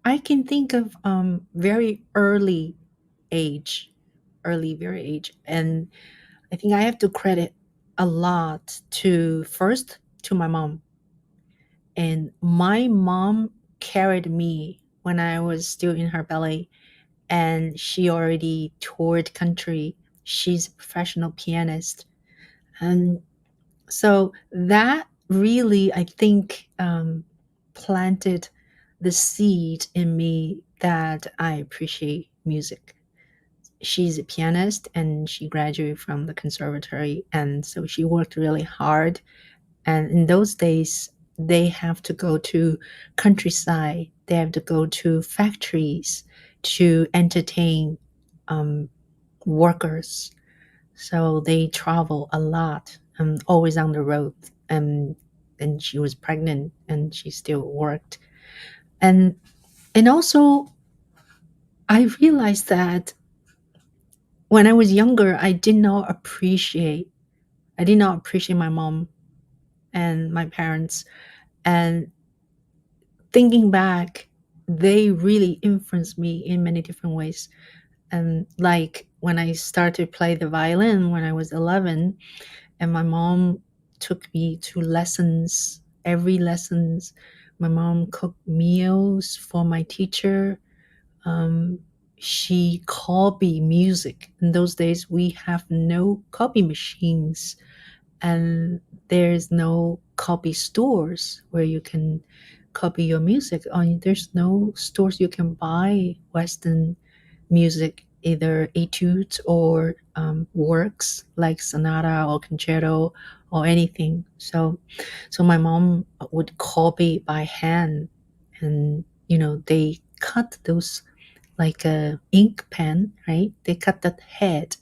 I can think of very age, very age, and I think I have to credit a lot to first to my mom. And my mom carried me when I was still in her belly, and she already toured country. She's a professional pianist, and so that really, I think, planted the seed in me that I appreciate music. She's a pianist and she graduated from the conservatory, and so she worked really hard. And in those days, they have to go to countryside, they have to go to factories to entertain um, workers. So they travel a lot, always on the road. And she was pregnant and she still worked. And and also I realized that when I was younger, I did not appreciate my mom and my parents. And thinking back, they really influenced me in many different ways. And like when I started to play the violin when I was 11, and my mom took me to lessons, every lessons. My mom cooked meals for my teacher. Um, she copy music. In those days, we have no copy machines, and there's no copy stores where you can copy your music. There's no stores you can buy Western music, either etudes or works like sonata or concerto or anything. So my mom would copy by hand, and they cut those like a ink pen, right? They cut that head,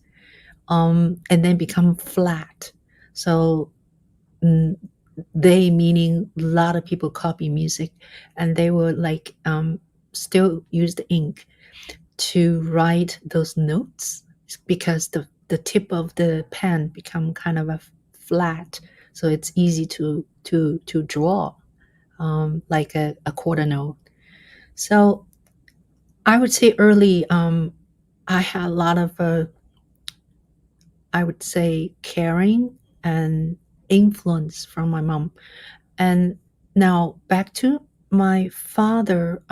and then become flat. So mm, they meaning a lot of people copy music, and they will like still use the ink to write those notes because the tip of the pen become kind of a flat, so it's easy to draw like a quarter note. So I would say early, I had a lot of I would say caring and influence from my mom. And now back to my father,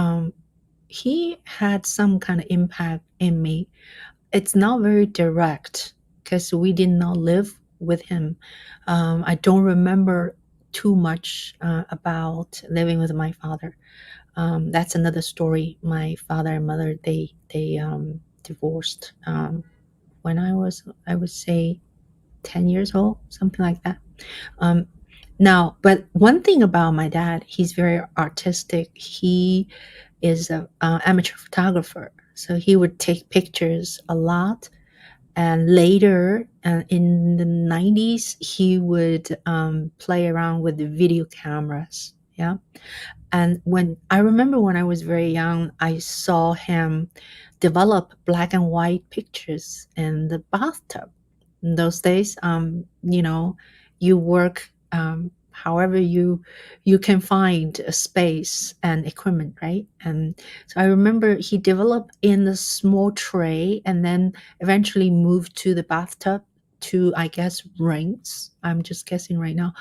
he had some kind of impact in me. It's not very direct because we did not live with him. I don't remember too much about living with my father. That's another story. My father and mother, they divorced when I would say 10 years old, something like that. Um, Now, but one thing about my dad, he's very artistic. He is a amateur photographer, so he would take pictures a lot. And later, in the 90s, he would play around with the video cameras. Yeah. And when I remember when I was very young, I saw him develop black and white pictures in the bathtub. In those days, you work however you can find a space and equipment, right? And so I remember he developed in a small tray and then eventually moved to the bathtub to, I guess, rinse. I'm just guessing right now.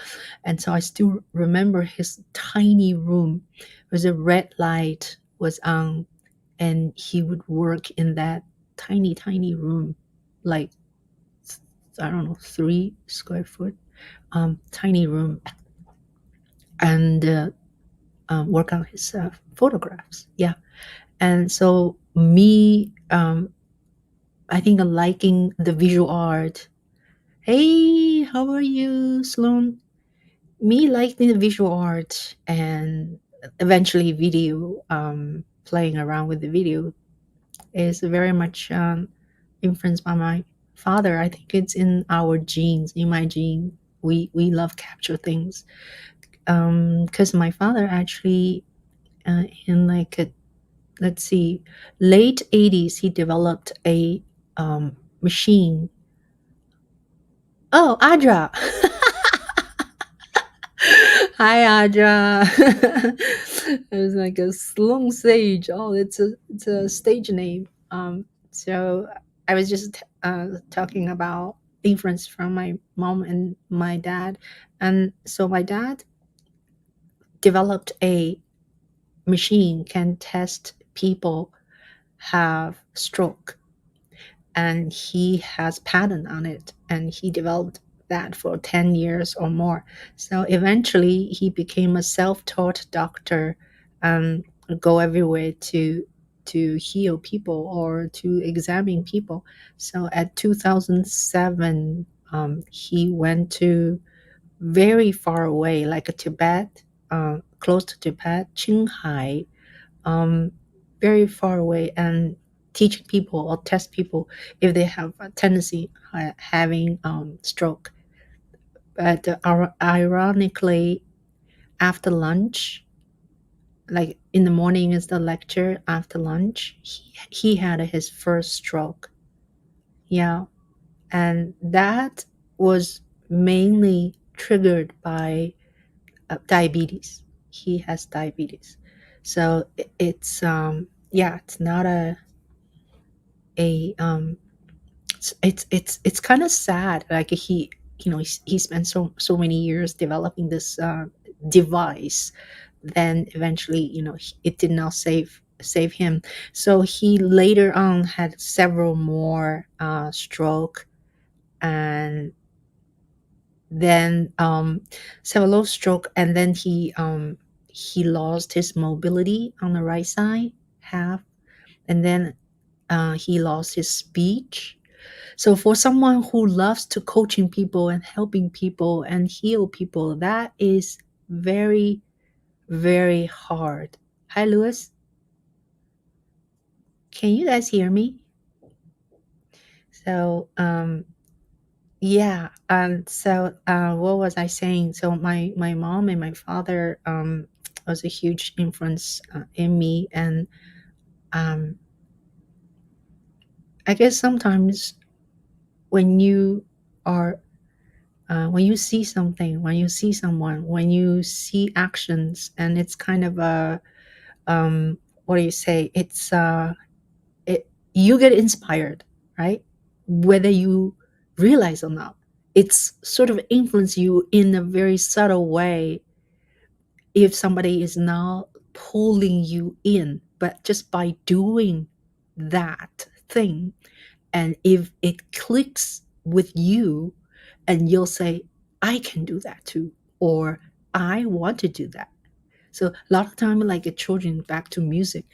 And so I still remember his tiny room. There was a red light was on, and he would work in that tiny room, like I don't know, 3 square foot, tiny room, and work on his photographs. Yeah, and so me, I think liking the visual art. Hey, how are you, Sloan? Me liking the visual art and eventually video, playing around with the video is very much influenced by my father. I think it's in our genes, in my gene. We love capture things. Because my father actually, in like a, let's see, late 80s, he developed a machine. Oh, Adra. Hi, Audra. It was like a long stage. Oh, it's a stage name. So I was just talking about influence from my mom and my dad, and so my dad developed a machine can test people have stroke, and he has patent on it, and he developed that for 10 years or more. So eventually he became a self-taught doctor, and go everywhere to heal people or to examine people. So at 2007, he went to very far away, like a Tibet, close to Tibet, Qinghai, um, very far away, and teach people or test people if they have a tendency having stroke. But ironically, after lunch, like in the morning is the lecture, after lunch, he had his first stroke. Yeah, and that was mainly triggered by diabetes. He has diabetes, so yeah, it's not a it's kind of sad. Like he spent so many years developing this device, then eventually it did not save him. So he later on had several more stroke, and then several stroke, and then he lost his mobility on the right side half, and then he lost his speech. So for someone who loves to coaching people and helping people and heal people, that is very, very hard. Hi, Lewis. Can you guys hear me? So, yeah. So, what was I saying? So, my mom and my father was a huge influence in me, and um, I guess sometimes when you are when you see something, when you see someone, when you see actions, and it's kind of a what do you say? You get inspired, right? Whether you realize or not, it's sort of influence you in a very subtle way. If somebody is not pulling you in, but just by doing that thing, and if it clicks with you, and you'll say, I can do that too, or I want to do that. So a lot of time, like children, back to music,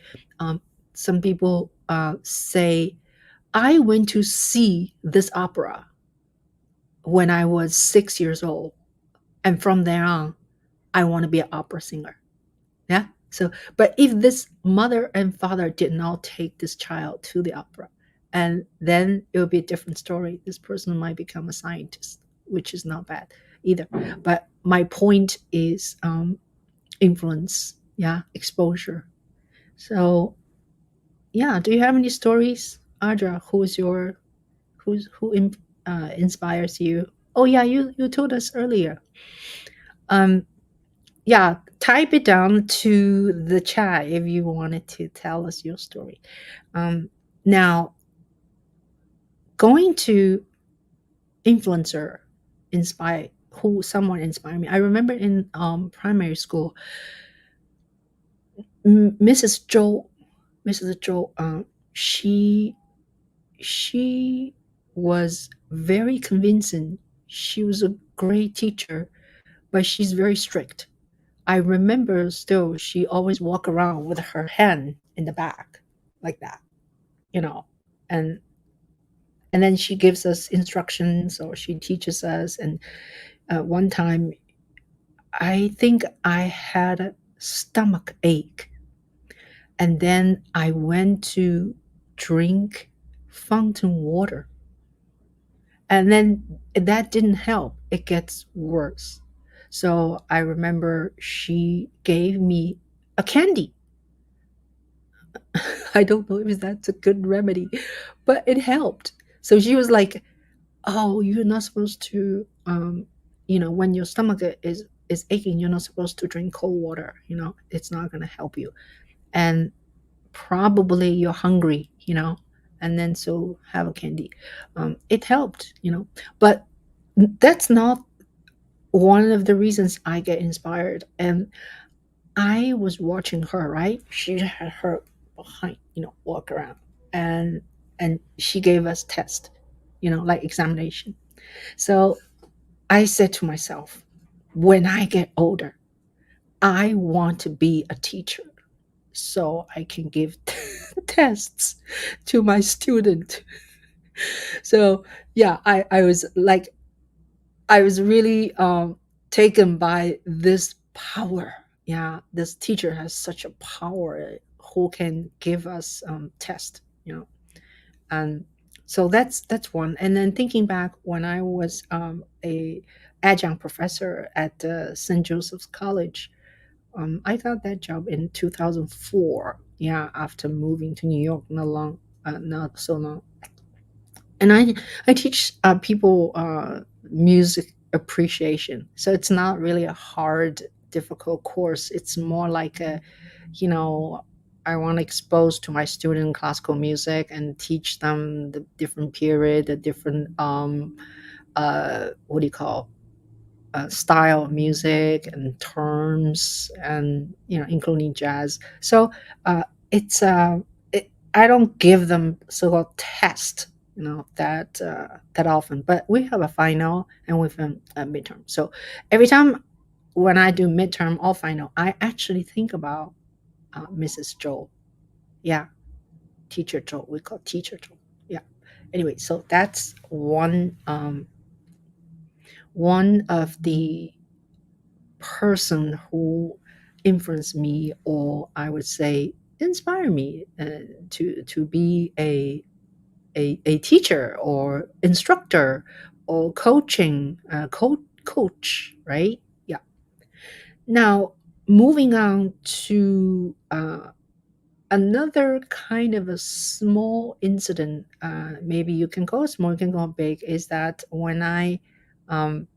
some people say, I went to see this opera when I was 6 years old, and from there on I want to be an opera singer. Yeah. So, but if this mother and father did not take this child to the opera, and then it would be a different story. This person might become a scientist, which is not bad either. But my point is influence, yeah, exposure. So, yeah, do you have any stories, Audra? Who inspires you? Oh yeah, you told us earlier. Um, yeah, type it down to the chat if you wanted to tell us your story. Now, going to influencer, inspire who someone inspired me. I remember in primary school, Mrs. Zhou, Mrs. Zhou, she she was very convincing. She was a great teacher, but she's very strict. I remember still she always walk around with her hand in the back like that, you know, and and then she gives us instructions or she teaches us. And one time, I think I had a stomach ache, and then I went to drink fountain water, and then that didn't help. It gets worse. So I remember she gave me a candy. I don't know if that's a good remedy, but it helped. So she was like, oh, you're not supposed to when your stomach is is aching, you're not supposed to drink cold water, it's not going to help you. And probably you're hungry, and then so have a candy. It helped, but that's not one of the reasons I get inspired. And I was watching her, right? She had her behind, walk around, and she gave us test, like examination. So I said to myself, when I get older, I want to be a teacher so I can give tests to my student. So yeah, I was like, I was really taken by this power. Yeah, this teacher has such a power who can give us test, and so that's one. And then thinking back when I was a adjunct professor at St. Joseph's College, I got that job in 2004. Yeah, after moving to New York not so long. And I teach people music appreciation. So it's not really a hard, difficult course. It's more like you know, I want to expose to my student classical music and teach them the different period, the different what do you call, style of music and terms, and including jazz. So it's I don't give them so-called test, that often, but we have a final and we have a midterm. So every time when I do midterm or final, I actually think about Mrs. Joel. Yeah, teacher Joel. We call teacher Joel. Yeah. Anyway, so that's one of the person who influenced me, or I would say inspire me to be a teacher or instructor or coaching coach, right? Yeah. Now moving on to another kind of a small incident, maybe you can call it small, you can call it big, is that when um,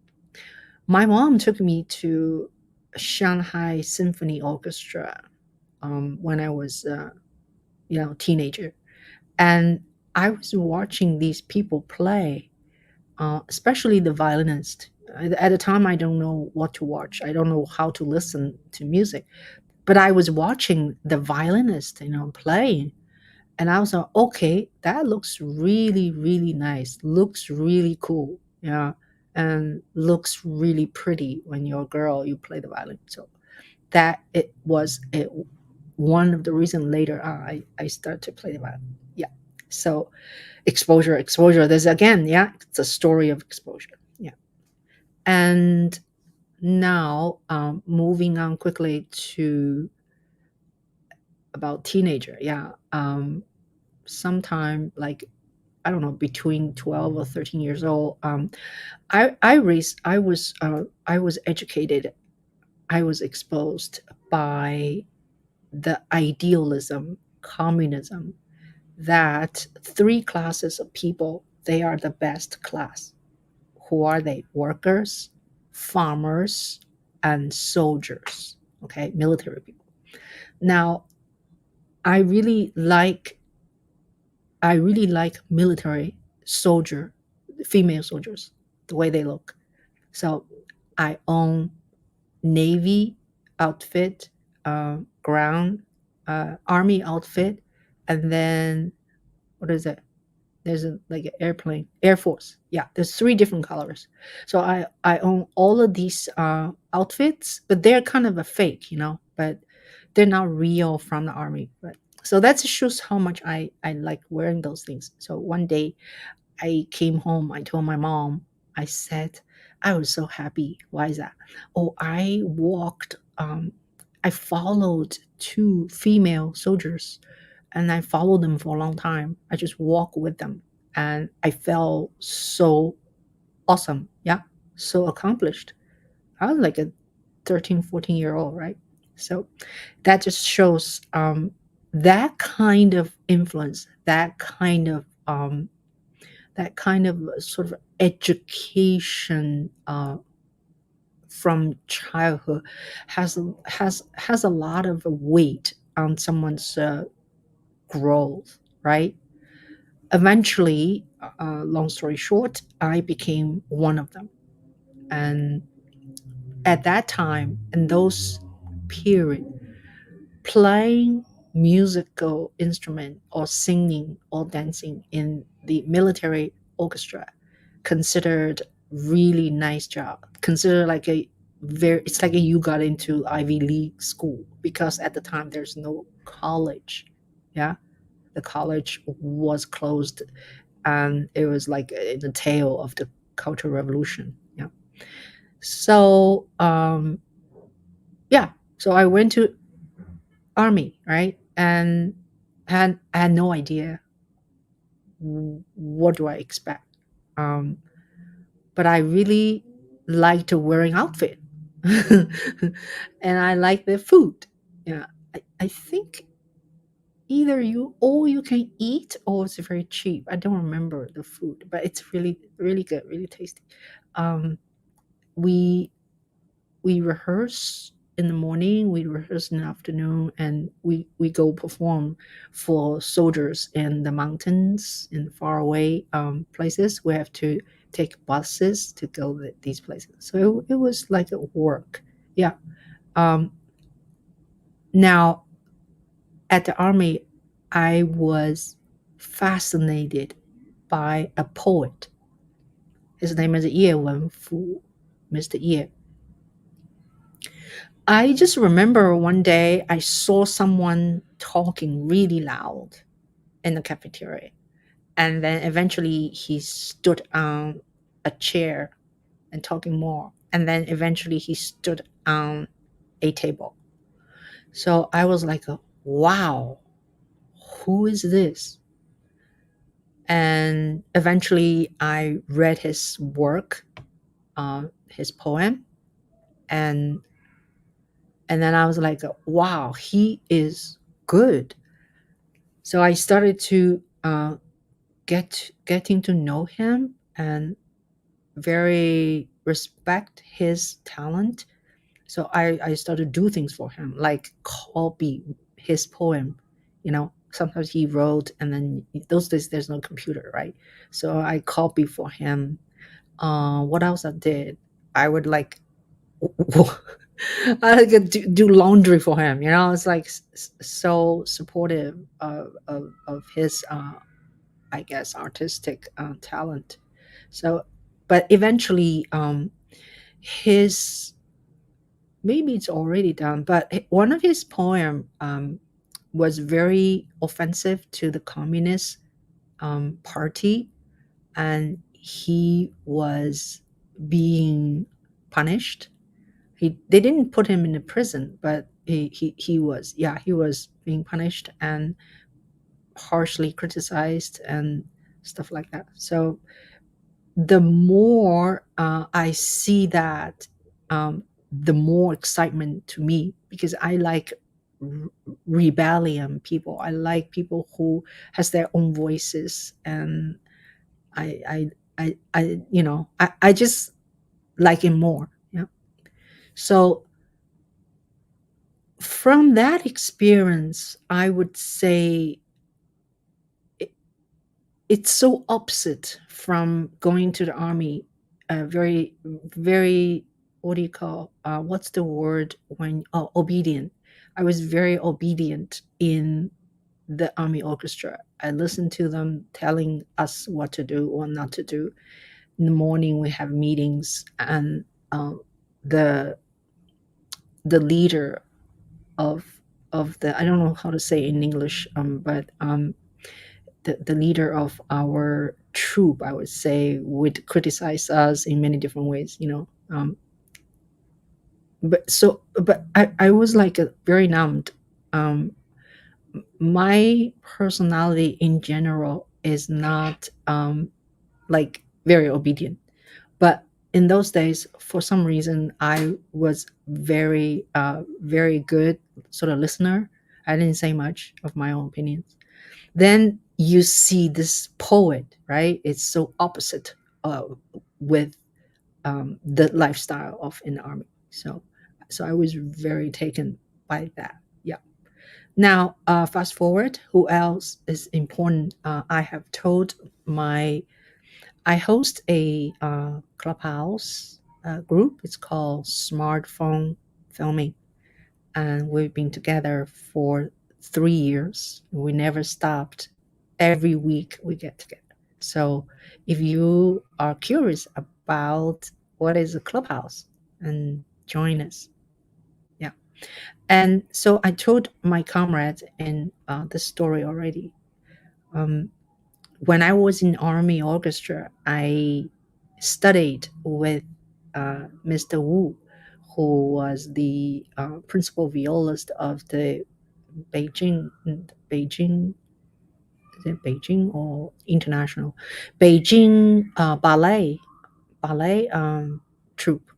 my mom took me to Shanghai Symphony Orchestra when I was, teenager, and I was watching these people play, especially the violinist. At the time, I don't know what to watch. I don't know how to listen to music, but I was watching the violinist, playing, and I was like, okay, that looks really, really nice. Looks really cool. Yeah. And looks really pretty when you're a girl, you play the violin. So that it was one of the reasons later on I started to play the violin. Yeah. So exposure. There's again, yeah, it's a story of exposure. Yeah. And now moving on quickly to about teenager. Yeah. Sometime like I don't know, between 12 or 13 years old. I was educated, I was exposed by the idealism, communism, that three classes of people, they are the best class. Who are they? Workers, farmers, and soldiers. Okay, military people. Now, I really like military soldier, female soldiers, the way they look. So I own Navy outfit, ground, Army outfit, and then what is it? There's like an airplane, Air Force. Yeah, there's three different colors. So I own all of these outfits, but they're kind of a fake, but they're not real from the army. But so that shows how much I like wearing those things. So one day I came home, I told my mom, I said, I was so happy. Why is that? Oh, I followed two female soldiers and I followed them for a long time. I just walked with them and I felt so awesome. Yeah, so accomplished. I was like a 13, 14-year old, right? So that just shows that kind of influence, that kind of sort of education from childhood has a lot of weight on someone's growth, right? Eventually, long story short, I became one of them. And at that time, in those period, playing musical instrument or singing or dancing in the military orchestra considered really nice job, considered like a very, it's like a, you got into Ivy League school, because at the time there's no college. Yeah, the college was closed, and it was like in the tail of the Cultural Revolution. Yeah. So yeah, so I went to army, right? And had no idea what do I expect. But I really liked wearing outfit, and I like the food. Yeah, I think either you all you can eat or it's very cheap. I don't remember the food, but it's really really good, really tasty. Um, we we rehearse in the morning, we rehearse in the afternoon, and we go perform for soldiers in the mountains, in far away places. We have to take buses to go these places. So it was like a work. Yeah. um Now, at the army, I was fascinated by a poet. His name is Ye Wenfu, Mr. Ye. I just remember one day I saw someone talking really loud in the cafeteria. And then eventually he stood on a chair and talking more. And then eventually he stood on a table. So I was like, wow, who is this? And eventually I read his work, his poem, and then I was like, wow, he is good. So I started to getting to know him and very respect his talent. So I started to do things for him, like copy his poem. Sometimes he wrote, and then those days there's no computer, right? So I copy for him. What else I did? I would like I like do laundry for him. It's like so supportive of his I guess artistic talent. So, but eventually, his maybe it's already done, but one of his poem was very offensive to the Communist Party, and he was being punished. They didn't put him in a prison, but he was, yeah, he was being punished and harshly criticized and stuff like that. So the more I see that, the more excitement to me, because I like r- rebellion people. I like people who has their own voices, and I I I just like it more. Yeah. So from that experience, I would say it's so opposite from going to the army. Very very, what do you call, what's the word when, oh, obedient. I was very obedient in the army orchestra. I listened to them telling us what to do or not to do. In the morning we have meetings, and the the leader of the, I don't know how to say in English, but the leader of our troop, I would say, would criticize us in many different ways. But I was like a very numbed. Um, my personality in general is not like very obedient, but in those days, for some reason, I was very very good sort of listener. I didn't say much of my own opinions. Then you see this poet, right? It's so opposite with the lifestyle of an army. So I was very taken by that. Yeah. Now, fast forward, who else is important? I have told my, I host a clubhouse group. It's called Smartphone Filming, and we've been together for 3 years. We never stopped. Every week we get together. So if you are curious about what is a clubhouse, and join us. Yeah. And so I told my comrades in the story already. Um, when I was in Army Orchestra, I studied with Mr. Wu, who was the principal violist of the Beijing, Beijing, is it Beijing or international? Beijing ballet troupe,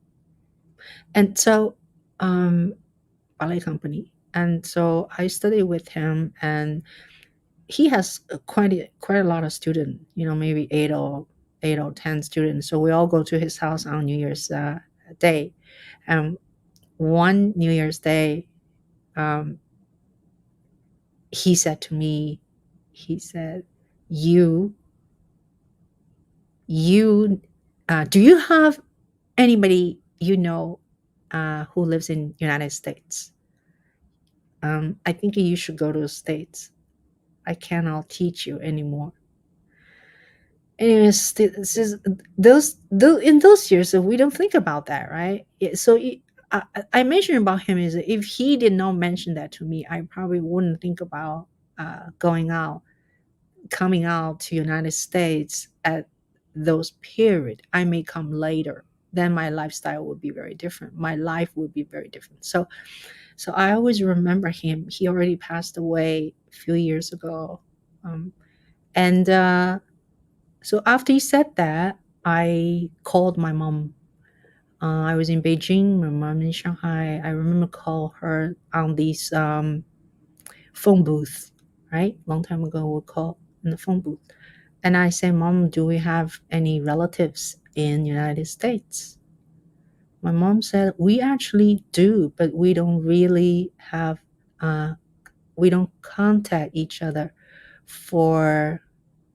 and so ballet company. And so I studied with him, and he has quite a lot of students. Maybe eight or 10 students. So we all go to his house on New Year's Day, and one New Year's Day, um, he said to me, he said, "You, you, do you have anybody who lives in United States? I think you should go to the States. I cannot teach you anymore." Anyways, in those years, we don't think about that, right? So I mentioned about him is if he did not mention that to me, I probably wouldn't think about going out, coming out to United States at those period. I may come later. Then my lifestyle would be very different. My life would be very different. So I always remember him. He already passed away a few years ago, and so after he said that, I called my mom. I was in Beijing, my mom in Shanghai. I remember call her on these phone booth, right? Long time ago, we call in the phone booth. And I said, "Mom, do we have any relatives in United States?" My mom said, "We actually do, but we don't really have, we don't contact each other for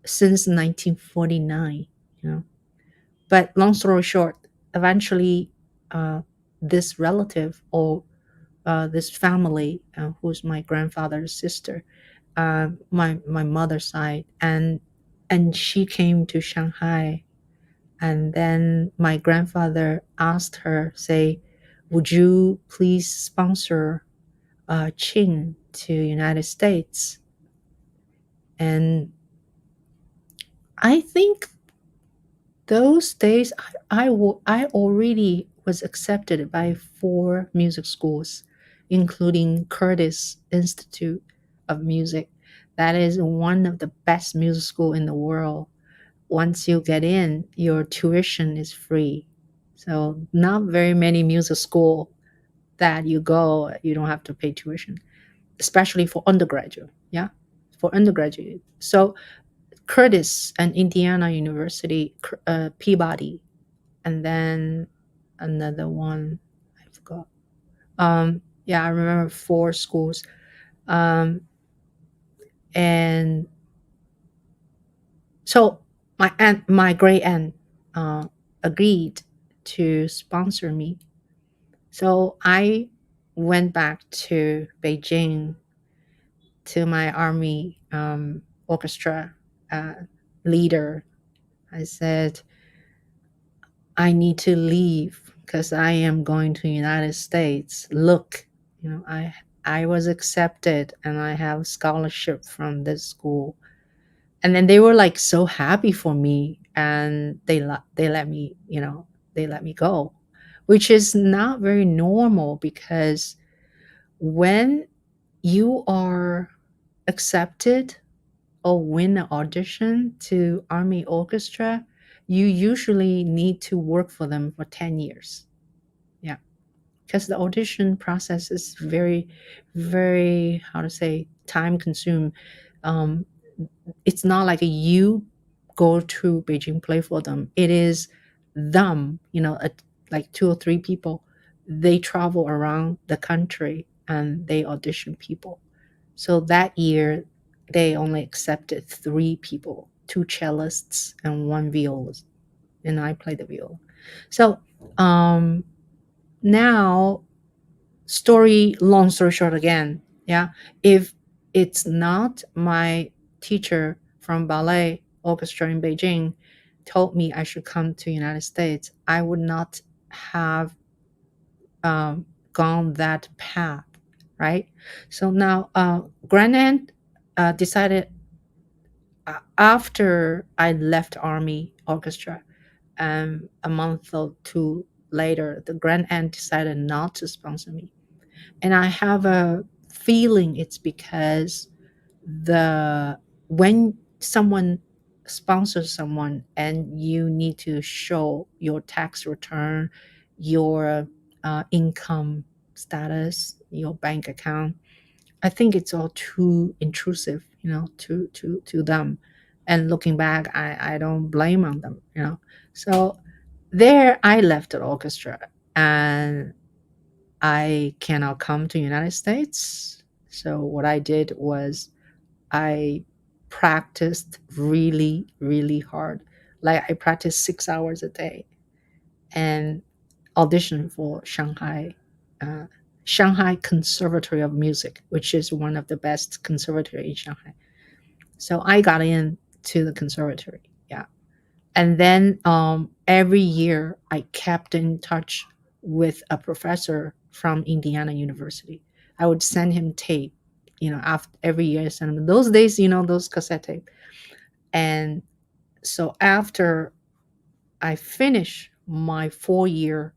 since 1949, you know." But long story short, eventually, uh, this relative or this family, who's my grandfather's sister, my mother's side, and she came to Shanghai, and then my grandfather asked her, say, "Would you please sponsor Ching to United States?" And I think those days, I already was accepted by 4 music schools, including Curtis Institute of Music. That is one of the best music school in the world. Once you get in, your tuition is free. So not very many music school that you go, you don't have to pay tuition, especially for undergraduate. Yeah, for undergraduate. So Curtis and Indiana University, Peabody, and then another one I forgot. Yeah, I remember 4 schools, um, and so my great aunt, uh, agreed to sponsor me. So I went back to Beijing to my army orchestra uh, leader. I said, "I need to leave because I am going to United States. Look, I was accepted and I have scholarship from this school." And then they were like so happy for me, and they let me, they let me go, which is not very normal because when you are accepted or win an audition to Army Orchestra, you usually need to work for them for 10 years. Yeah. Because the audition process is very, very, how to say, time consumed. Um, it's not like you go to Beijing, play for them. It is them, like two or three people, they travel around the country and they audition people. So that year, they only accepted three people, two cellists and one violist, and I played the viola. So now, long story short again, yeah, if it's not my teacher from ballet orchestra in Beijing told me I should come to United States, I would not have gone that path, right? So now, grandaunt decided, after I left Army Orchestra, a month or two later, the grandaunt decided not to sponsor me. And I have a feeling it's because the when someone sponsors someone and you need to show your tax return, your income status, your bank account, I think it's all too intrusive, to them. And looking back, I don't blame on them, So there I left the orchestra, and I cannot come to United States. So what I did was I practiced really, really hard. Like I practiced 6 hours a day and auditioned for uh, Shanghai Conservatory of Music, which is one of the best conservatory in Shanghai. So I got in to the conservatory. Yeah. And then every year I kept in touch with a professor from Indiana University. I would send him tape, after every year I send him those days, those cassette tape. And so after I finish my 4 year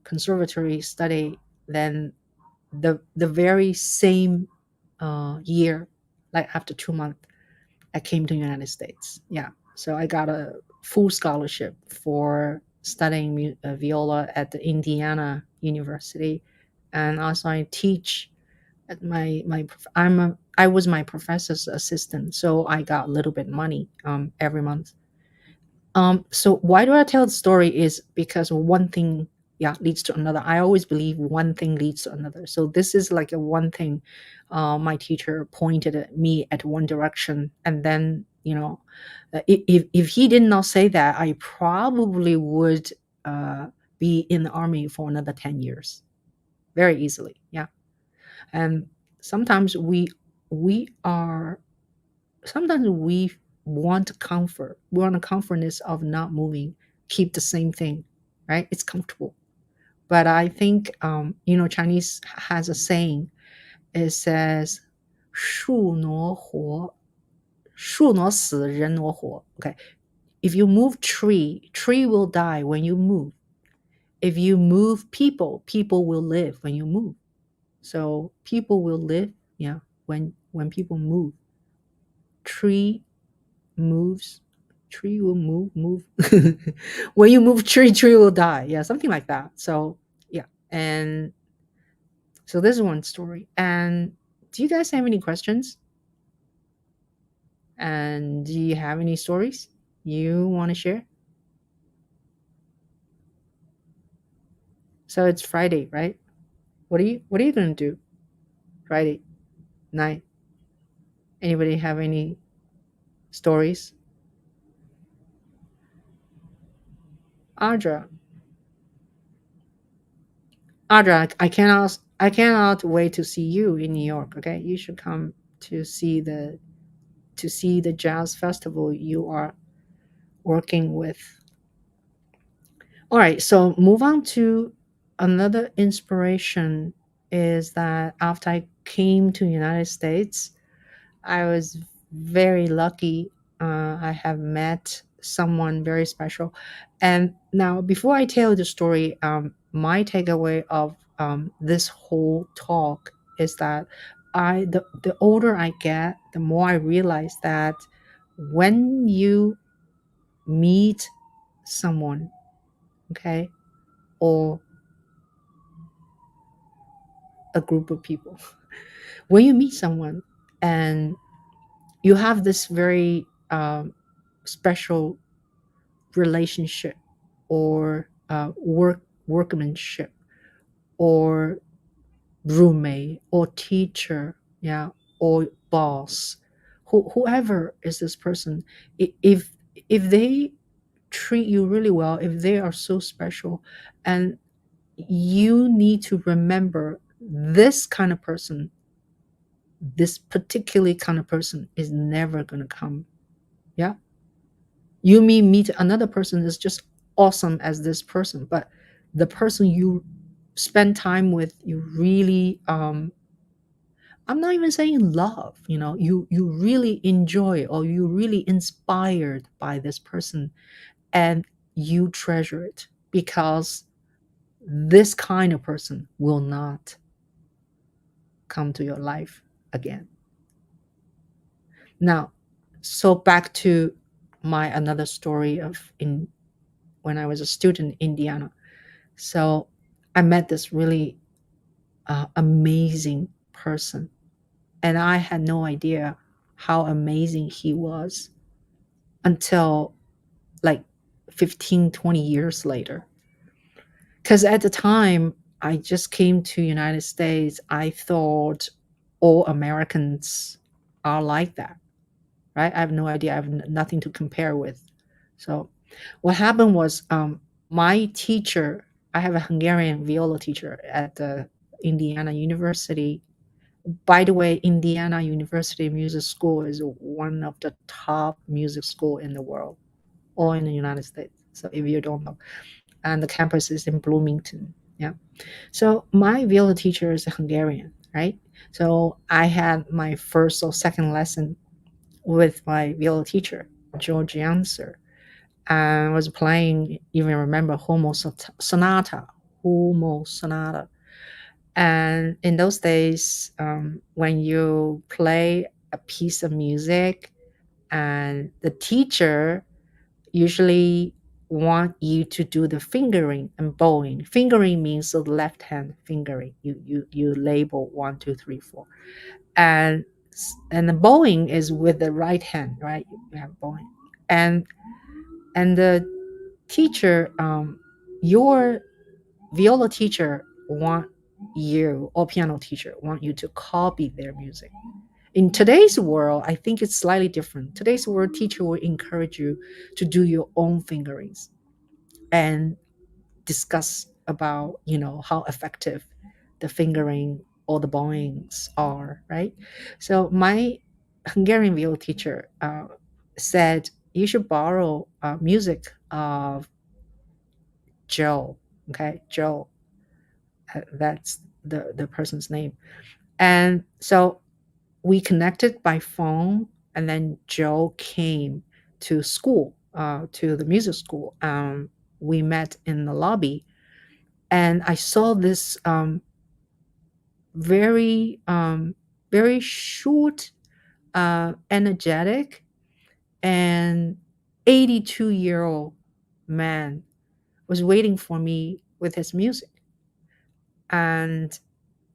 conservatory study, then the very same year, like after 2 months, I came to United States. Yeah, so I got a full scholarship for studying viola at the Indiana University, and also I teach at I was my professor's assistant, so I got a little bit money every month. So why do I tell the story is because one thing, yeah, leads to another. I always believe one thing leads to another. So this is like a one thing. My teacher pointed at me at one direction, and then if he did not say that, I probably would uh, be in the army for another 10 years, very easily. Yeah, and sometimes we are sometimes we want comfort. We want the comfortness of not moving, keep the same thing, right? It's comfortable. But I think, Chinese has a saying. It says, 树挪活，树挪死，人挪活. Okay. If you move tree will die when you move. If you move people, people will live when you move. So people will live, yeah, when people move. Tree moves, tree will move. When you move tree will die, yeah, something like that. So yeah, and so this is one story. And do you guys have any questions, and do you have any stories you want to share? So it's Friday, right? What are you gonna do Friday night? Anybody have any stories? Audra, I cannot wait to see you in New York. Okay, you should come to see the jazz festival you are working with. All right, so move on to another inspiration is that after I came to United States, I was very lucky. I have met someone very special. And now, before I tell the story, my takeaway of this whole talk is that the older I get, the more I realize that when you meet someone, okay, or a group of people, when you meet someone and you have this very special relationship, or workmanship, or roommate, or teacher, yeah, or boss, whoever is this person, if they treat you really well, if they are so special, and you need to remember this kind of person, this particularly kind of person is never going to come. Yeah, you may meet another person is just awesome as this person, but the person you spend time with, you really I'm not even saying love, you really enjoy, or you really inspired by this person, and you treasure it, because this kind of person will not come to your life again. Now, so back to my another story of in when I was a student in Indiana. So I met this really amazing person, and I had no idea how amazing he was until like 15, 20 years later. Because at the time I just came to United States, I thought all Americans are like that, right? I have no idea. I have nothing to compare with. So what happened was, my teacher, I have a Hungarian viola teacher at the Indiana University. By the way, Indiana University Music School is one of the top music school in the world, or in the United States. So if you don't know, and the campus is in Bloomington. Yeah. So my viola teacher is a Hungarian, right? So I had my first or second lesson with my viola teacher, George Janser, and was playing, even remember, Homo Sonata. And in those days, when you play a piece of music, and the teacher usually want you to do the fingering and bowing. Fingering means the left hand fingering. You label 1, 2, 3, 4, and the bowing is with the right hand, right? You have bowing, and the teacher, your viola teacher want you, or piano teacher want you to copy their music. In today's world, I think it's slightly different. Today's world, teacher will encourage you to do your own fingerings and discuss about, how effective the fingering or the bowings are, right? So my Hungarian viola teacher said you should borrow music of Joe. Okay, Joe, that's the person's name. And so we connected by phone, and then Joe came to school, to the music school. We met in the lobby, and I saw this very very short, energetic, and 82-year-old man was waiting for me with his music. And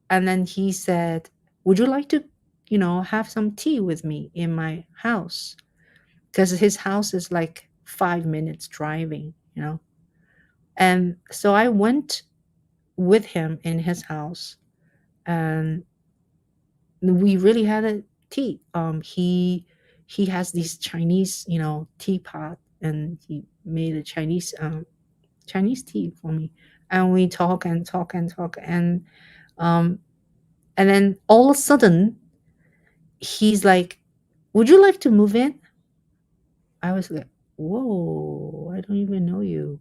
then he said, would you like to, have some tea with me in my house? Because his house is like 5 minutes driving. And so I went with him in his house, and we really had a tea. He has these Chinese, teapot, and he made a Chinese tea for me. And we talk and talk and talk, um and then all of a sudden he's like, would you like to move in? I was like, whoa, I don't even know you.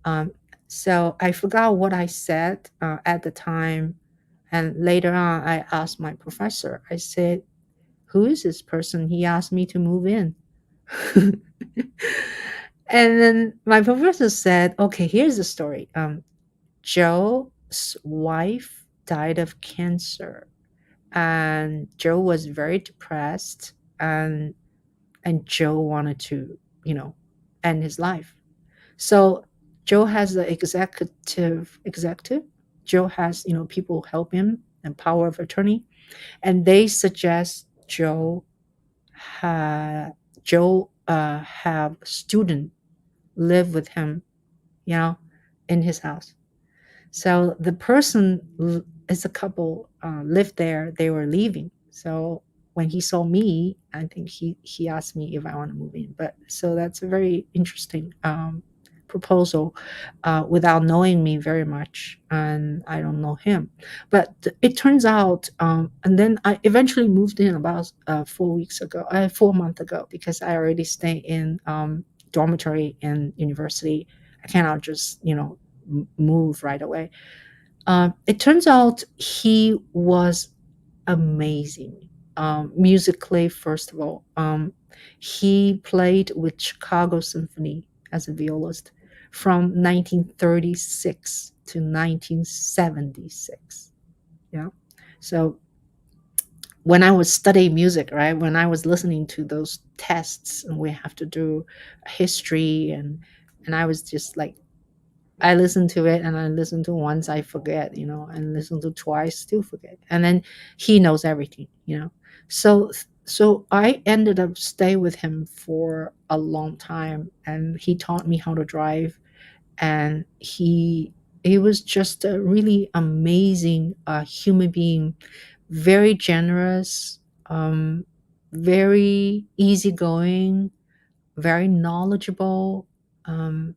Um, so I forgot what I said at the time. And later on, I asked my professor, I said, who is this person? He asked me to move in. And then my professor said, okay, here's the story. Joe's wife died of cancer, and Joe was very depressed, and Joe wanted to, end his life. So Joe has the executive. Joe has, people help him and power of attorney, and they suggest ha, Joe have student live with him you know, in his house. So the person is a couple lived there. They were leaving. So when he saw me, I think he asked me if I want to move in. But so that's a very interesting proposal, without knowing me very much, and I don't know him. But it turns out, and then I eventually moved in about 4 weeks ago, 4 months ago, because I already stay in dormitory in university. I cannot just move right away. It turns out he was amazing. Musically, first of all, he played with Chicago Symphony as a violist from 1936 to 1976. Yeah. So when I was studying music, right, when I was listening to those tests and we have to do history, and I was just like, I listen to it, and I listen to once, I forget, and listen to twice, still forget. And then he knows everything. So I ended up stay with him for a long time, and he taught me how to drive. And he was just a really amazing human being, very generous, very easygoing, very knowledgeable. And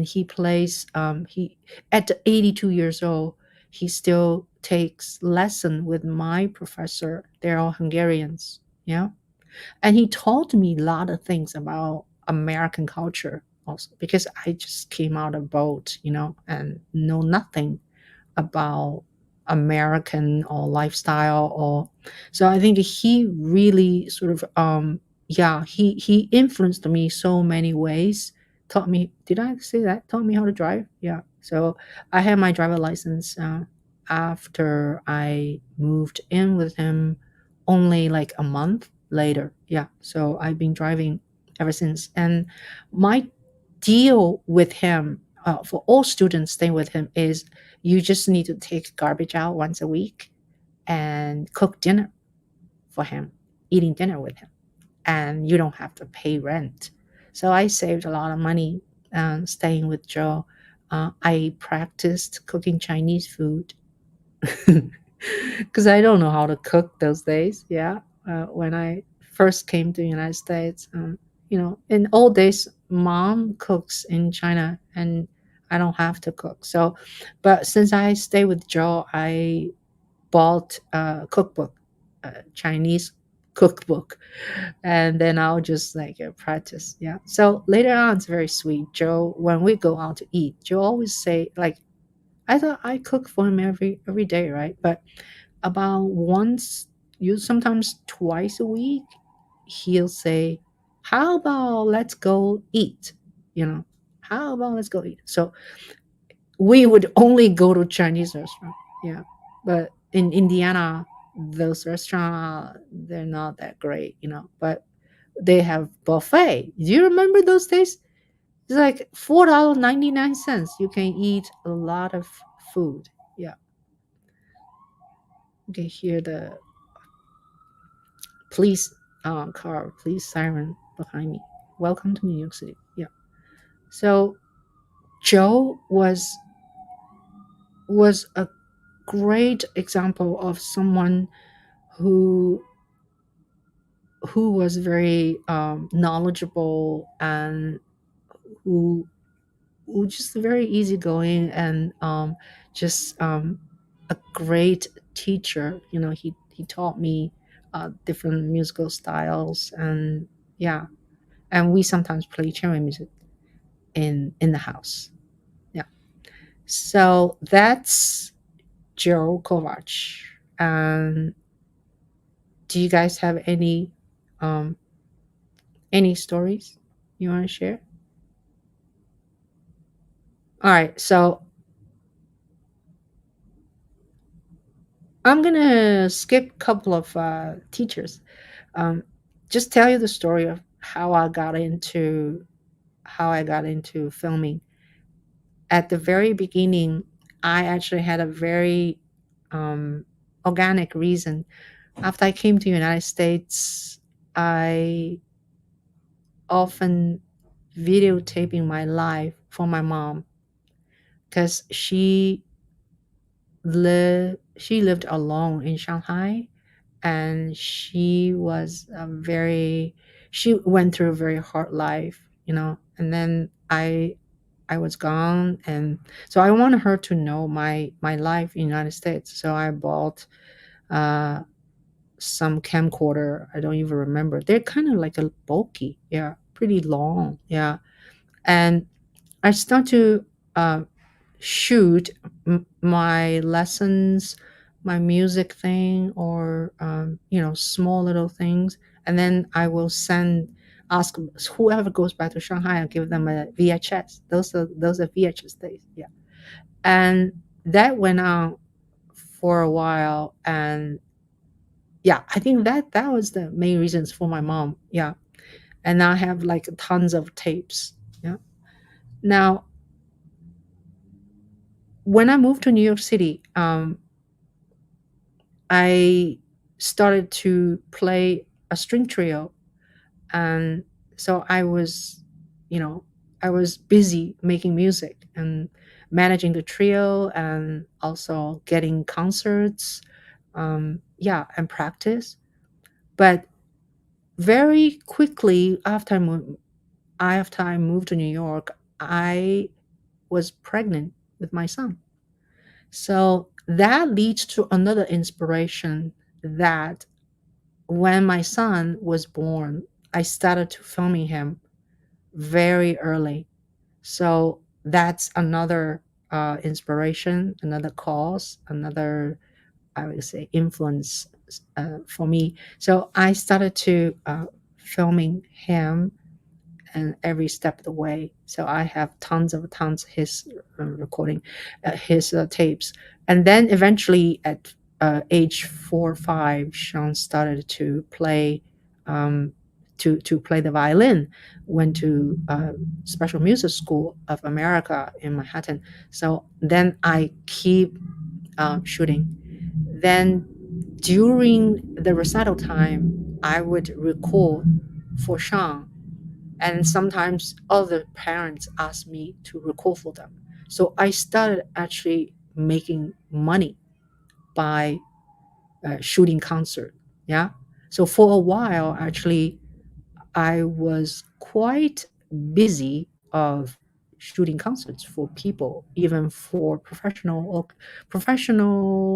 he plays he at 82 years old, he still takes lesson with my professor. They're all Hungarians. Yeah. And he taught me a lot of things about American culture also, because I just came out of boat, and know nothing about American or lifestyle. Or so I think he really sort of yeah, he influenced me so many ways. Taught me, did I say that? Taught me how to drive. Yeah. So I had my driver license after I moved in with him, only like a month later. Yeah. So I've been driving ever since. And my deal with him, for all students staying with him, is you just need to take garbage out once a week and cook dinner for him, eating dinner with him, and you don't have to pay rent. So I saved a lot of money staying with Joe. I practiced cooking Chinese food because I don't know how to cook those days. Yeah, when I first came to the United States, in old days, mom cooks in China, and I don't have to cook. So, but since I stay with Joe, I bought a cookbook, a Chinese cookbook, and then I'll just like practice. Yeah. So later on, it's very sweet. Joe, when we go out to eat, Joe always say like, I thought I cook for him every day, right? But about once, you sometimes twice a week, he'll say, "How about let's go eat?" You know, how about let's go eat? So we would only go to Chinese restaurant. Yeah, but in Indiana, those restaurants, they're not that great, But they have buffet. Do you remember those days? It's like $4.99. You can eat a lot of food. Yeah, you can hear the police car, police siren behind me. Welcome to New York City. Yeah. So Joe was a great example of someone who who was very knowledgeable, and who just very easygoing, and just a great teacher. He taught me different musical styles, and yeah, and we sometimes play chamber music in the house. Yeah. So that's Joe Kovac. And do you guys have um any stories you want to share? All right, so I'm gonna skip a couple of teachers. Um, just tell you the story of how I got into filming. At the very beginning, I actually had a very um, organic reason. After I came to the United States, I often videotaping my life for my mom. because she lived alone in Shanghai, and she went through a very hard life, and then I was gone, and so I wanted her to know my life in United States. So I bought uh some camcorder. I don't even remember. They're kind of like a bulky, yeah, pretty long, yeah. And I start to uh, shoot my lessons, my music thing, or small little things, and then I will ask whoever goes back to Shanghai. I'll give them a VHS. Those are VHS days, yeah. And that went on for a while, and yeah, I think that was the main reasons for my mom, yeah. And I have like tons of tapes, yeah. Now, when I moved to New York City, I started to play a string trio, and so you know, I was busy making music and managing the trio, and also getting concerts, yeah, and practice. But very quickly after I moved to New York, I was pregnant with my son. So that leads to another inspiration, that when my son was born, I started to filming him very early. So that's another inspiration, another cause, another, I would say, influence for me. So I started to filming him and every step of the way. So I have tons his recording, his tapes, and then eventually at age 4 or 5, Sean started to play, um, to play the violin. Went to Special Music School of America in Manhattan. So then I keep shooting. Then during the recital time, I would record for Sean, and sometimes other parents ask me to record for them. So I started actually making money by shooting concert. Yeah. So for a while, actually, I was quite busy of shooting concerts for people, even for professional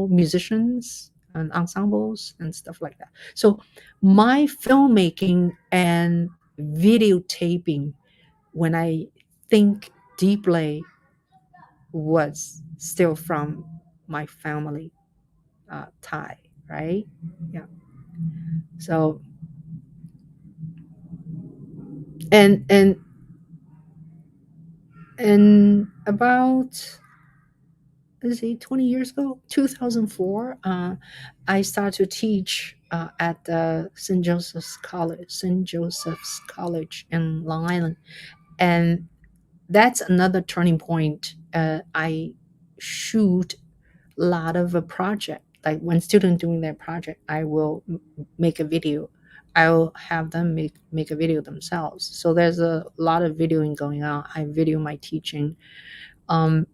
musicians and ensembles and stuff like that. So my filmmaking and videotaping, when I think deeply, was still from my family tie, right? Yeah. So and about, let's see, 20 years ago, 2004, I started to teach at the St. Joseph's College in Long Island, and that's another turning point. I shoot a lot of a project. Like when students doing their project, I will make a video. I will have them make a video themselves. So there's a lot of videoing going on. I video my teaching. Um,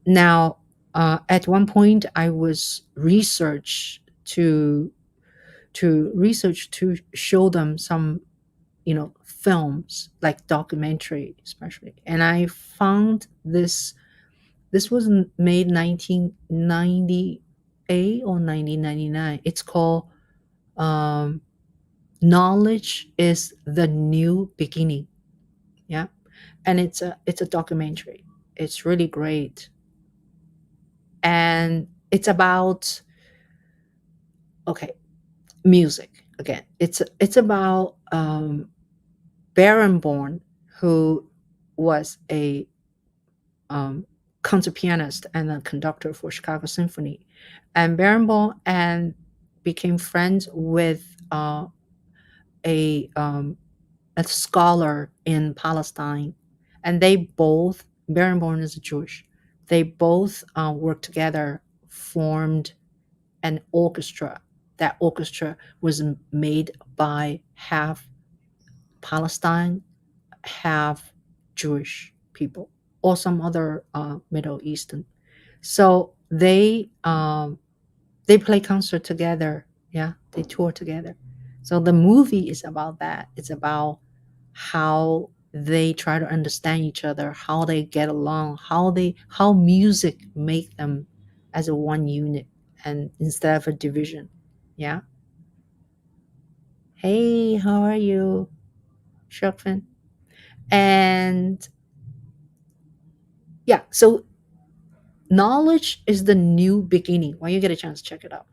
Now, at one point, I was research to show them some, films like documentary, especially. And I found this. This was made 1998 or 1999. It's called um, "Knowledge is the New Beginning." Yeah, and it's a documentary. It's really great, and it's about, okay, music again. It's about Barenboim, who was a concert pianist and a conductor for Chicago Symphony, and Barenboim and became friends with a um, a scholar in Palestine, and they both, Barenboim is Jewish. They both worked together, formed an orchestra. That orchestra was made by half Palestine, half Jewish people. or some other Middle Eastern. So they play concert together. Yeah, they tour together. So the movie is about that. It's about how they try to understand each other, how they get along, how music make them as a one unit and instead of a division. Yeah. Hey, how are you, Shukfin? And yeah, so knowledge is the new beginning. When you get a chance, check it out.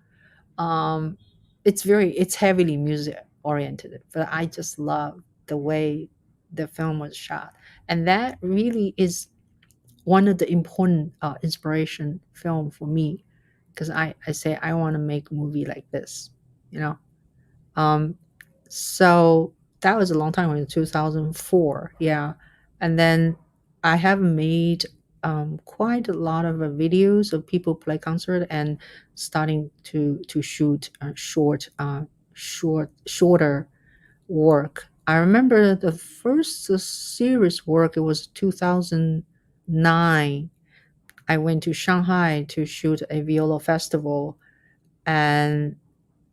um it's heavily music oriented, but I just love the way the film was shot, and that really is one of the important inspiration film for me, because I say I want to make a movie like this, you know. um so that was a long time ago, 2004. Yeah. And then I have made quite a lot of videos of people play concert and starting to shoot shorter work. I remember the first serious work, it was 2009. I went to Shanghai to shoot a viola festival, and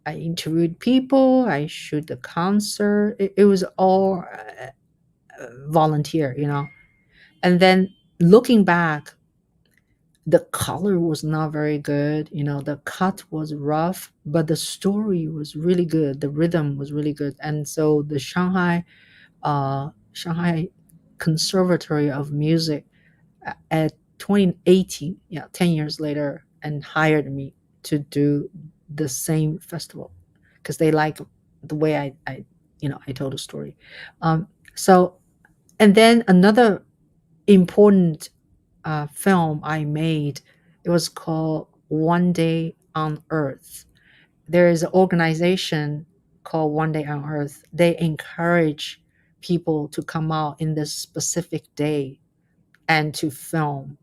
I interviewed people, I shoot the concert. It was all volunteer, you know. And then looking back, the color was not very good, you know, the cut was rough, but the story was really good. The rhythm was really good. And so the Shanghai Conservatory of Music at 2018, yeah, 10 years later, and hired me to do the same festival because they like the way I told the story. So, and then another important film I made, it was called One Day on Earth. There is an organization called One Day on Earth. They encourage people to come out in this specific day and to film,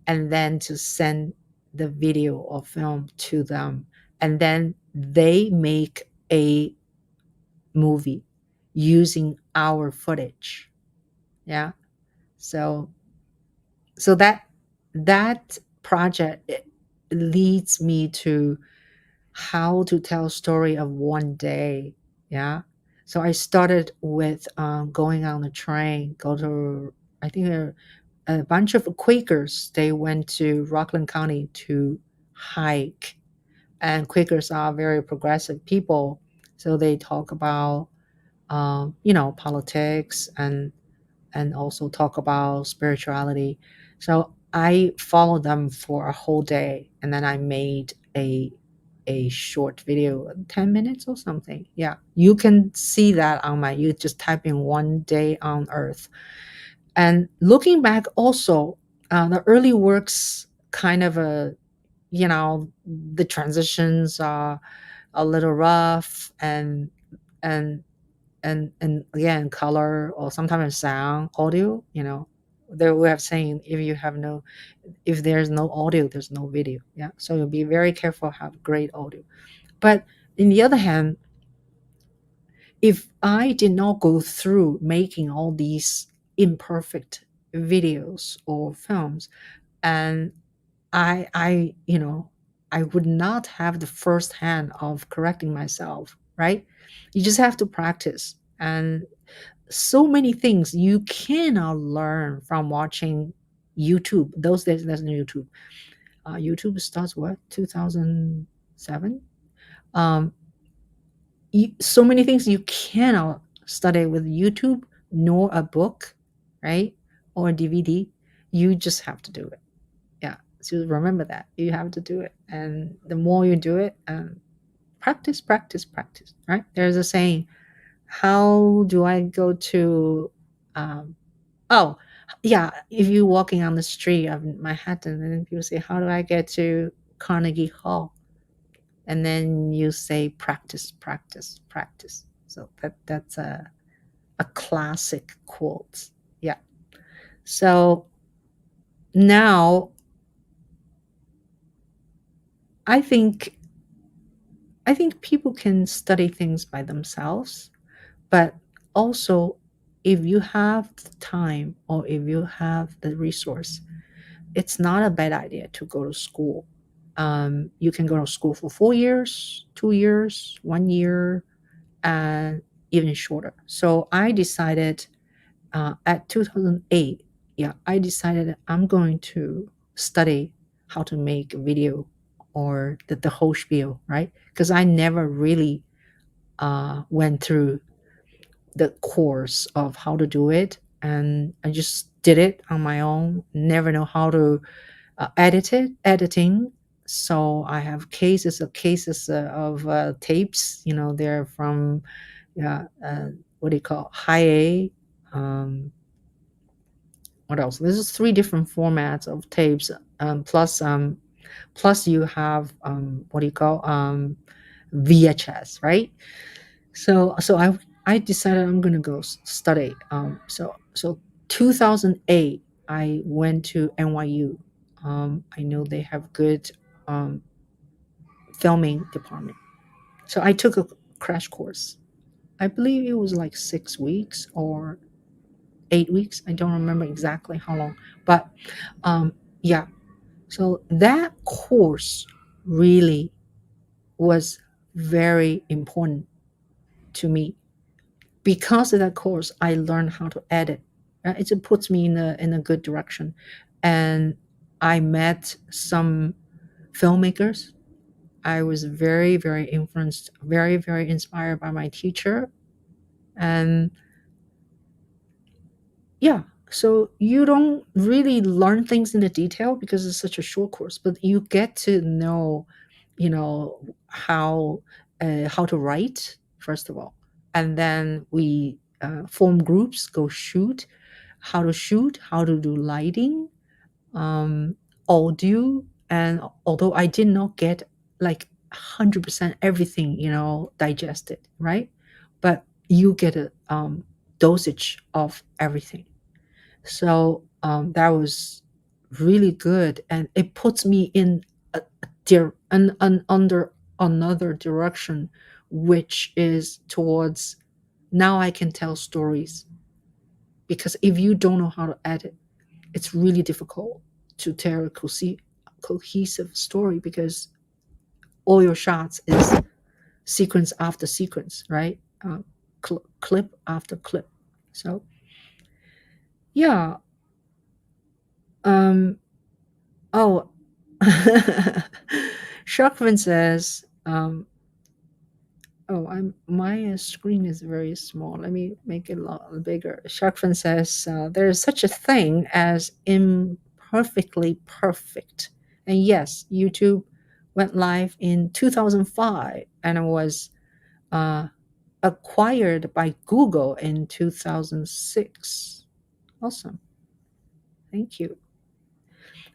and then to send the video or film to them, and then they make a movie using our footage. Yeah. So that project, it leads me to how to tell story of one day. Yeah. So I started with going on the train, go to, I think a bunch of Quakers. They went to Rockland County to hike, and Quakers are very progressive people, so they talk about politics and also talk about spirituality. So I followed them for a whole day, and then I made a short video, 10 minutes or something. Yeah, you can see that on my, you just type in One Day on Earth. And looking back also, the early works kind of the transitions are a little rough, and and again, color or sometimes sound, audio, there we have saying, if there's no audio, there's no video. Yeah, so you'll be very careful, have great audio. But in the other hand, if I did not go through making all these imperfect videos or films, and I would not have the first hand of correcting myself, right? You just have to practice. And so many things you cannot learn from watching YouTube. Those days, there's no YouTube. YouTube starts what, 2007? Um, so many things you cannot study with YouTube, nor a book, right? Or a DVD. You just have to do it. Yeah. So remember that you have to do it. And the more you do it, practice, practice, practice, right? There's a saying, how do I go to, um, oh, yeah, if you're walking on the street of Manhattan and then people say, how do I get to Carnegie Hall? And then you say, practice, practice, practice. So that's a classic quote. Yeah. So now I think I think people can study things by themselves, but also if you have the time or if you have the resource, it's not a bad idea to go to school. You can go to school for 4 years, 2 years, 1 year, and even shorter. So I decided at 2008, yeah, I decided I'm going to study how to make a video or the whole spiel, right? Because I never really went through the course of how to do it. And I just did it on my own, never know how to editing. So I have cases of tapes, they're from, yeah, what do you call, high A, um, what else? This is three different formats of tapes, plus you have, what do you call, VHS, right? So I decided I'm gonna go study. So 2008, I went to NYU. I know they have good um, filming department. So I took a crash course. I believe it was like 6 weeks or 8 weeks. I don't remember exactly how long, but um, yeah. So that course really was very important to me. Because of that course, I learned how to edit. It puts me in a good direction, and I met some filmmakers. I was very very influenced, very very inspired by my teacher, and yeah. So you don't really learn things in the detail because it's such a short course, but you get to know, how to write first of all, and then we form groups, go shoot, how to do lighting, um, audio. And although I did not get like 100% everything, digested, right? But you get a dosage of everything. So that was really good, and it puts me in under another direction, which is towards, now I can tell stories. Because if you don't know how to edit, it's really difficult to tell a cohesive story, because all your shots is sequence after sequence, right? Clip after clip. So yeah. um oh Shockman says, oh, my screen is very small. Let me make it a lot bigger. Sharkfin says, there is such a thing as imperfectly perfect. And yes, YouTube went live in 2005 and it was uh, acquired by Google in 2006. Awesome. Thank you.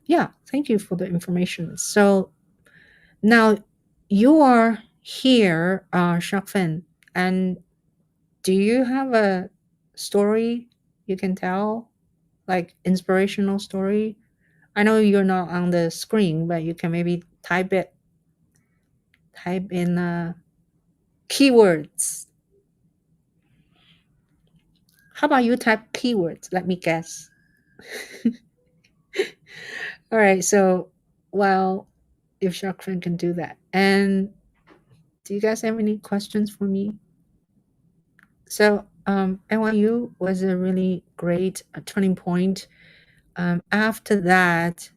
Yeah, thank you for the information. So now you are here, Sharkfin, and do you have a story you can tell, like inspirational story? I know you're not on the screen, but you can maybe type in keywords. How about you type keywords? Let me guess. All right. So, well, if Shakran can do that, and do you guys have any questions for me? So, NYU was a really great turning point. After that,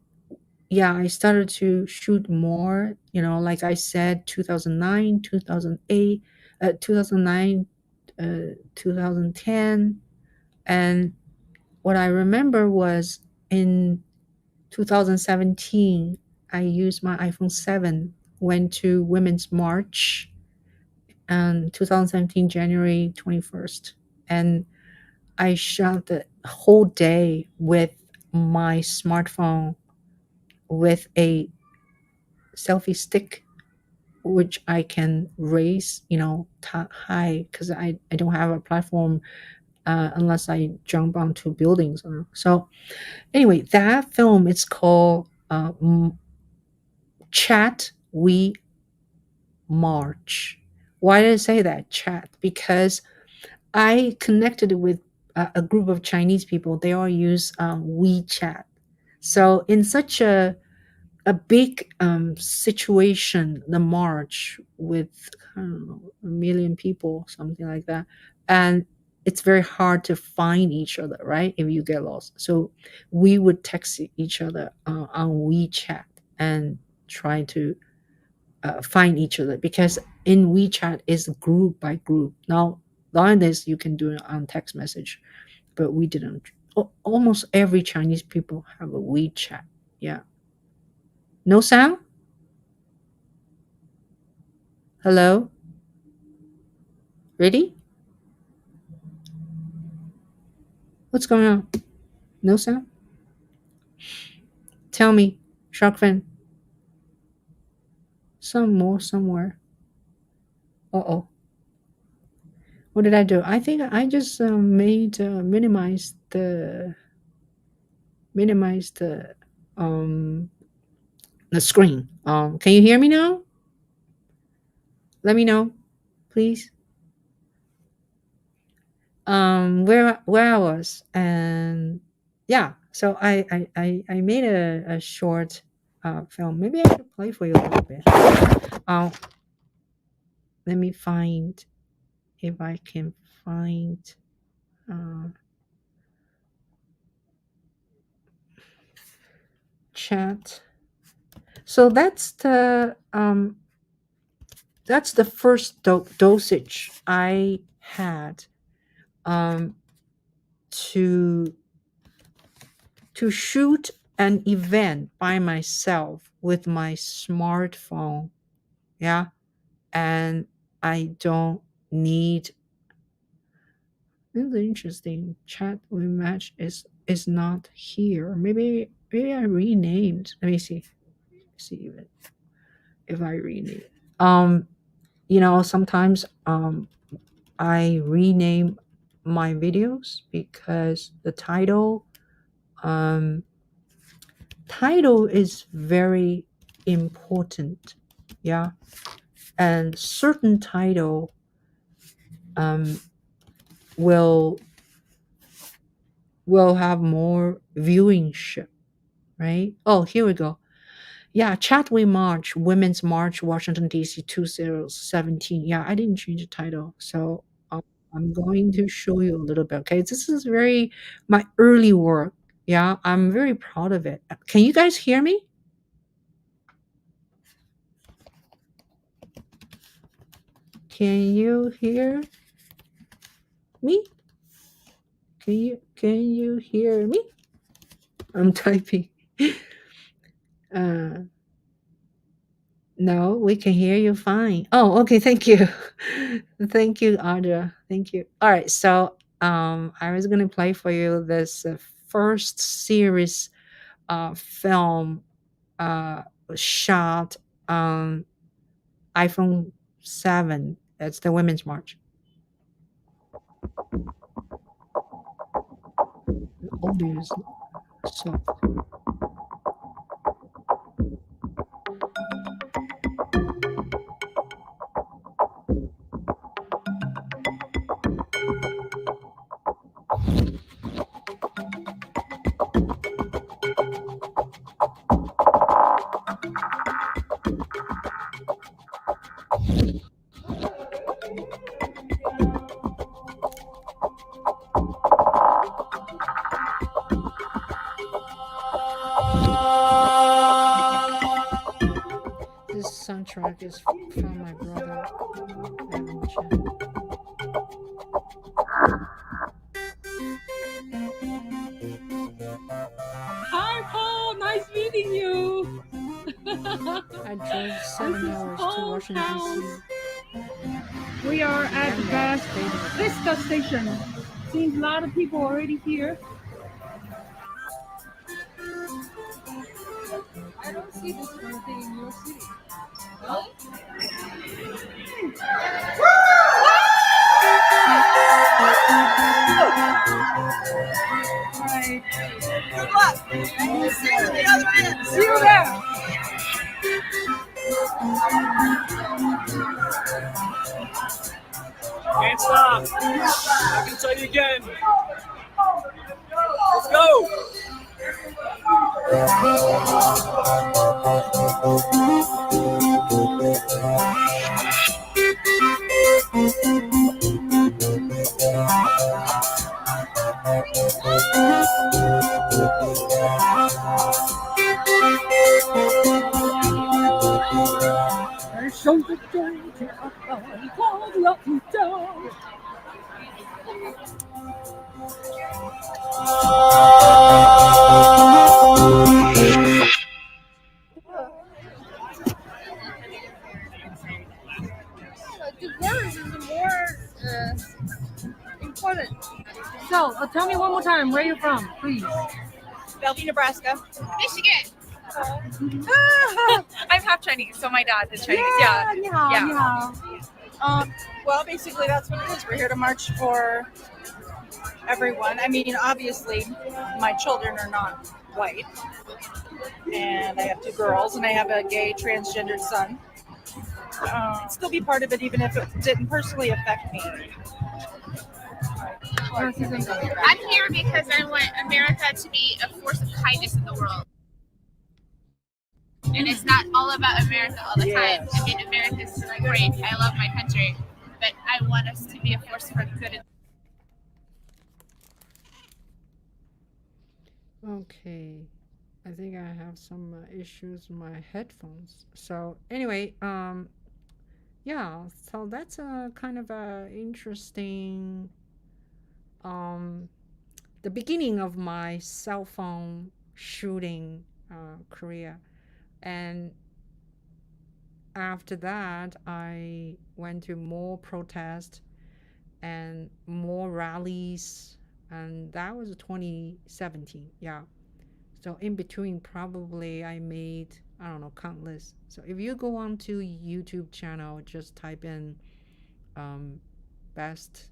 yeah, I started to shoot more, like I said, 2009, 2008, 2009, 2010. And what I remember was in 2017, I used my iPhone 7, went to Women's March, and 2017, January 21st. And I shot the whole day with my smartphone with a selfie stick, which I can raise, high, because I don't have a platform unless I jump onto buildings. So anyway, that film is called Chat We March. Why did I say that? Chat? Because I connected with a group of Chinese people. They all use WeChat. So in such a big situation, the march with, I don't know, 1 million people, something like that, and it's very hard to find each other, right? If you get lost, so we would text each other on WeChat and try to find each other, because in WeChat is group by group. Now nowadays you can do it on text message, but we didn't. Almost every Chinese people have a WeChat. Yeah. No sound? Hello? Ready? What's going on? No sound? Tell me, Shark Fin. Some more somewhere. Uh-oh. What did I do? I think I just made minimize um the screen. Can you hear me now? Let me know, please. Where I was, and yeah, so I made a short film. Maybe I should play for you a little bit. Um, let me find, if I can find uh, chat. So that's the first dosage I had um, to shoot an event by myself with my smartphone. Yeah, and I don't need. This is interesting. Chat we match is not here. Maybe I renamed. Let me see. See if I rename. Um, sometimes I rename my videos because the um title is very important. Yeah, and certain title um will have more viewingship, right? Oh, here we go. Yeah, Chatway March, Women's March, Washington D.C. 2017. Yeah, I didn't change the title, so I'm going to show you a little bit. Okay, this is very my early work. Yeah, I'm very proud of it. Can you guys hear me? Can you hear me? Can you hear me? I'm typing. Uh, no, we can hear you fine. Oh, okay. Thank you. Thank you, Audra. Thank you. All right. So, I was going to play for you this first series film uh, shot on iPhone 7. It's the Women's March. The audio is soft. This soundtrack is from my brother. Evan Chen. Hi, Paul. Nice meeting you. I drove 7 hours to Paul Washington, House. D.C. We are at the Gas Vista station. Seems a lot of people already here. I don't see this kind of thing in your city. Huh? Right. Good luck. We'll see you at the other end. See you there. Can't stop. I can tell you again. Divorce is more important. So, tell me one more time where you're from, please. Bellevue, Nebraska. Michigan. I'm half Chinese, so my dad is Chinese. Yeah. Well, basically, that's what it is. We're here to march for everyone. I mean, obviously, my children are not white, and I have 2 girls, and I have a gay transgendered son. I'd still be part of it, even if it didn't personally affect me. I'm here because I want America to be a force of kindness in the world. And it's not all about America all the time. I mean, America's great. I love my country. But I want us to be a force for good. Okay, I think I have some issues with my headphones. So anyway, yeah, so that's a kind of a interesting the beginning of my cell phone shooting career. And after that, I went to more protests and more rallies, and that was 2017. Yeah. So in between, probably I made, I don't know, countless. So if you go on to YouTube channel, just type in best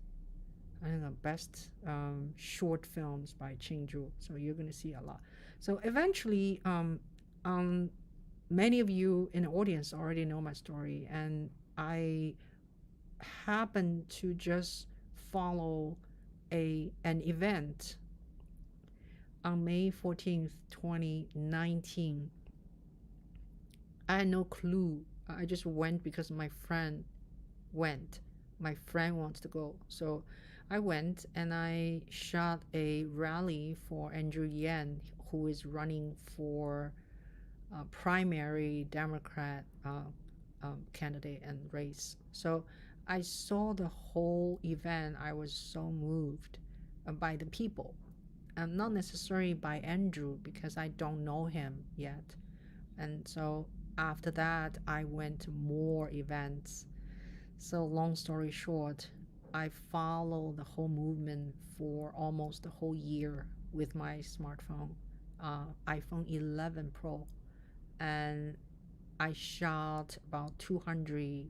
short films by Ching Juhl. So you're gonna see a lot. So eventually, many of you in the audience already know my story, and I happened to just follow an event on May 14th, 2019. I had no clue. I just went because my friend went. My friend wants to go. So I went and I shot a rally for Andrew Yang, who is running for primary Democrat candidate and race. So I saw the whole event. I was so moved by the people, and not necessarily by Andrew because I don't know him yet. And so after that, I went to more events. So long story short, I followed the whole movement for almost a whole year with my smartphone, iPhone 11 Pro, and I shot about 200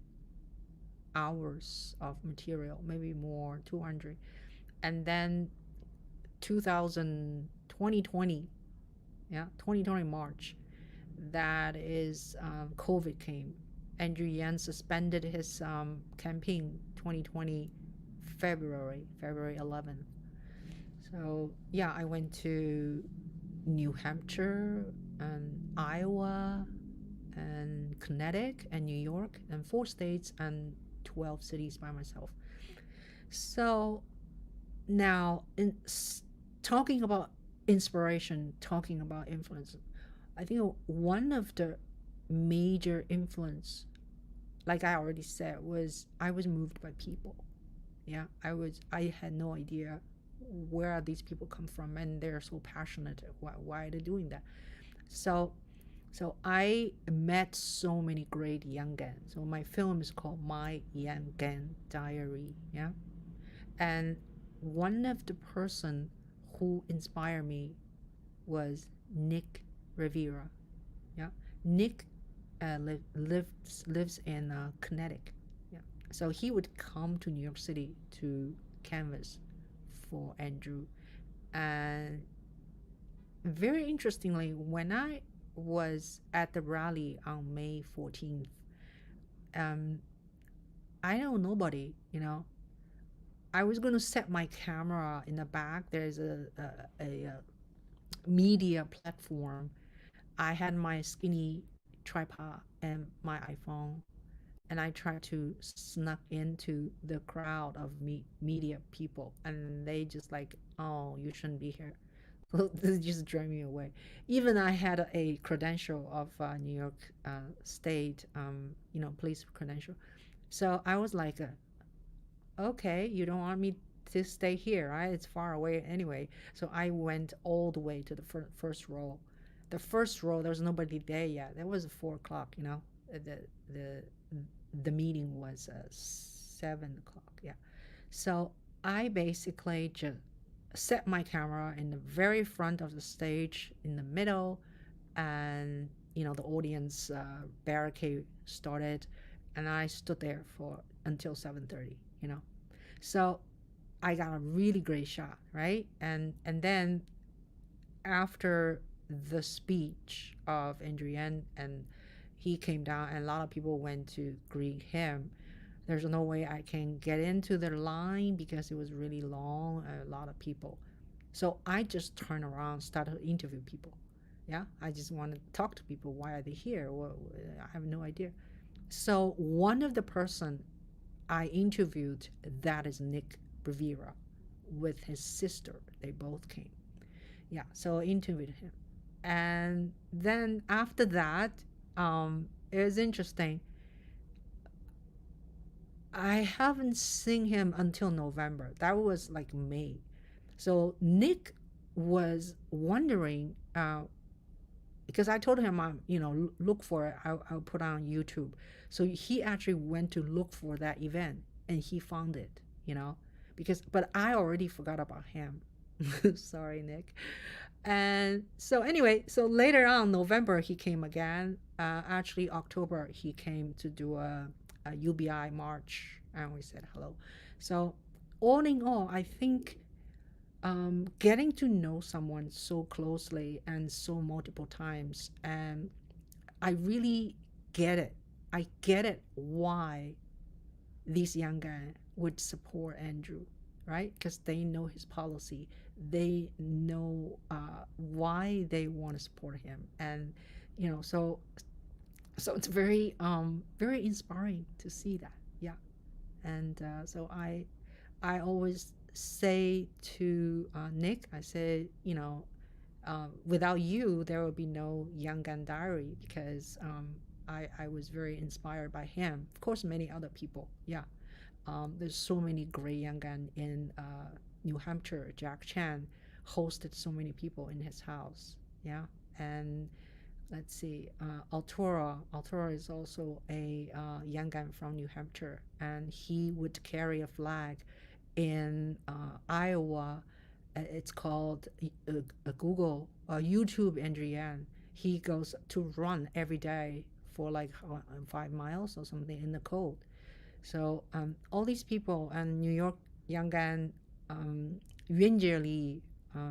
hours of material, maybe more, 200. And then 2020, yeah, 2020 March, that is COVID came. Andrew Yang suspended his campaign 2020 February 11th. So yeah, I went to New Hampshire and Iowa and Connecticut and New York and 4 states and 12 cities by myself. So now, in talking about inspiration, talking about influence, I think one of the major influence, like I already said, was I was moved by people. Yeah, I had no idea where these people come from, and they're so passionate. Why are they doing that? So I met so many great young men. So my film is called My Young Men Diary. Yeah, and one of the person who inspired me was Nick Rivera. Yeah, Nick lives in Connecticut. Yeah, so he would come to New York City to canvas for Andrew. And very interestingly, when I was at the rally on May 14th, I know nobody, I was going to set my camera in the back. There's a media platform. I had my skinny tripod and my iPhone, and I tried to snuck into the crowd of media people, and they just like, oh, you shouldn't be here. This just drove me away. Even I had a credential of New York State, police credential. So I was like, okay, you don't want me to stay here, right? It's far away anyway. So I went all the way to the first row. The first row, there was nobody there yet. It was 4 o'clock, the meeting was 7 o'clock. Yeah. So I basically just set my camera in the very front of the stage in the middle, and the audience barricade started, and I stood there for until 7:30. So I got a really great shot, right? And then after the speech of Andrew Yan, and he came down, and a lot of people went to greet him. There's no way I can get into the line because it was really long, a lot of people. So I just turned around, started to interview people. Yeah, I just want to talk to people. Why are they here? Well, I have no idea. So one of the person I interviewed, that is Nick Rivera, with his sister. They both came. Yeah, so I interviewed him. And then after that, it was interesting. I haven't seen him until November. That was like May. So Nick was wondering, because I told him, look for it. I'll put it on YouTube. So he actually went to look for that event, and he found it, but I already forgot about him. Sorry, Nick. And so anyway, so later on, November, he came again. Actually, October, he came to do a UBI march, and we said hello. So all in all, I think getting to know someone so closely and so multiple times, and I really get it. I get it why these young guys would support Andrew, right? Because they know his policy. They know why they want to support him. And, so it's very, very inspiring to see that. Yeah. And so I always say to Nick, I say, without you, there will be no Young Gun Diary, because I was very inspired by him. Of course, many other people. Yeah. There's so many great young gun in New Hampshire. Jack Chan hosted so many people in his house. Yeah. And let's see, Altura is also a young gun from New Hampshire, and he would carry a flag in Iowa. It's called YouTube Andrew Yan. He goes to run every day for like 5 miles or something in the cold. So all these people, and New York young gun, Yuan Jie,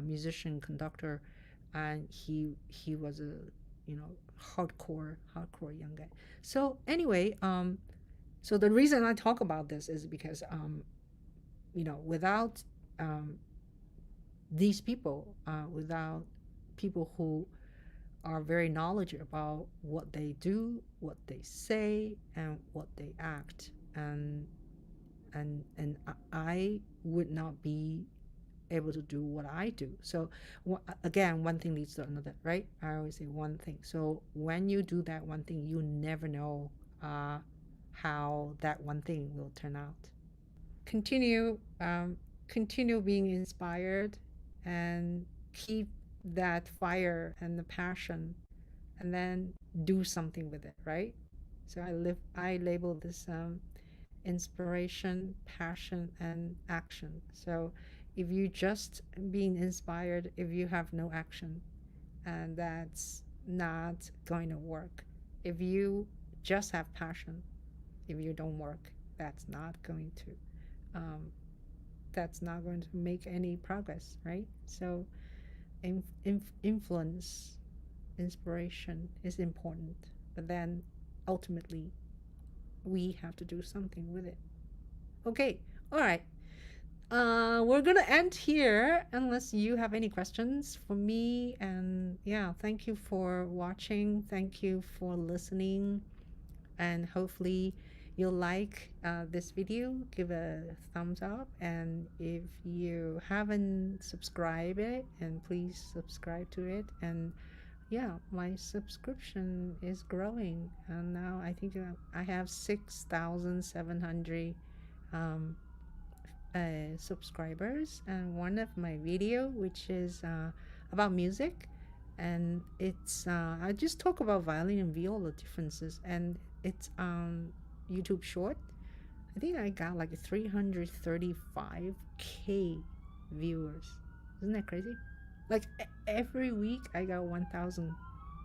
musician, conductor, and he was a hardcore young guy. So anyway, so the reason I talk about this is because without these people, without people who are very knowledgeable about what they do, what they say, and what they act, and I would not be able to do what I do. So again, one thing leads to another, right? I always say one thing. So when you do that one thing, you never know how that one thing will turn out. Continue being inspired, and keep that fire and the passion, and then do something with it, right? So I label this inspiration, passion, and action. So if you just being inspired, if you have no action, and that's not going to work. If you just have passion, if you don't work, that's not going to make any progress, right? So influence, inspiration is important, but then ultimately we have to do something with it. Okay, all right. we're gonna end here unless you have any questions for me. And yeah, thank you for watching. Thank you for listening. And hopefully you'll like this video. Give a thumbs up. And if you haven't subscribed it, and please subscribe to it. And yeah, my subscription is growing. And now I think I have 6,700 subscribers, and one of my video which is about music, and it's I just talk about violin and viola differences, and it's YouTube short. I think I got like 335k viewers. Isn't that crazy? Like every week I got 1,000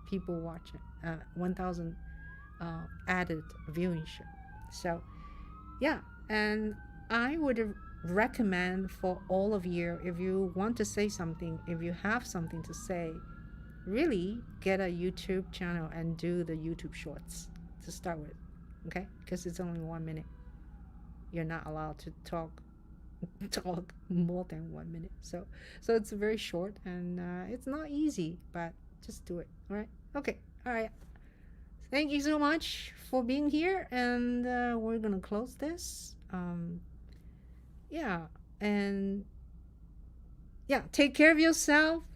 people watching, 1,000 added viewing show. So yeah, and I would recommend for all of you, if you want to say something, if you have something to say, really get a YouTube channel and do the YouTube shorts to start with, okay? Because it's only 1 minute. You're not allowed to talk more than 1 minute. So it's very short, and it's not easy, but just do it. All right? Okay. All right. Thank you so much for being here, and we're gonna close this. Yeah, and yeah, take care of yourself.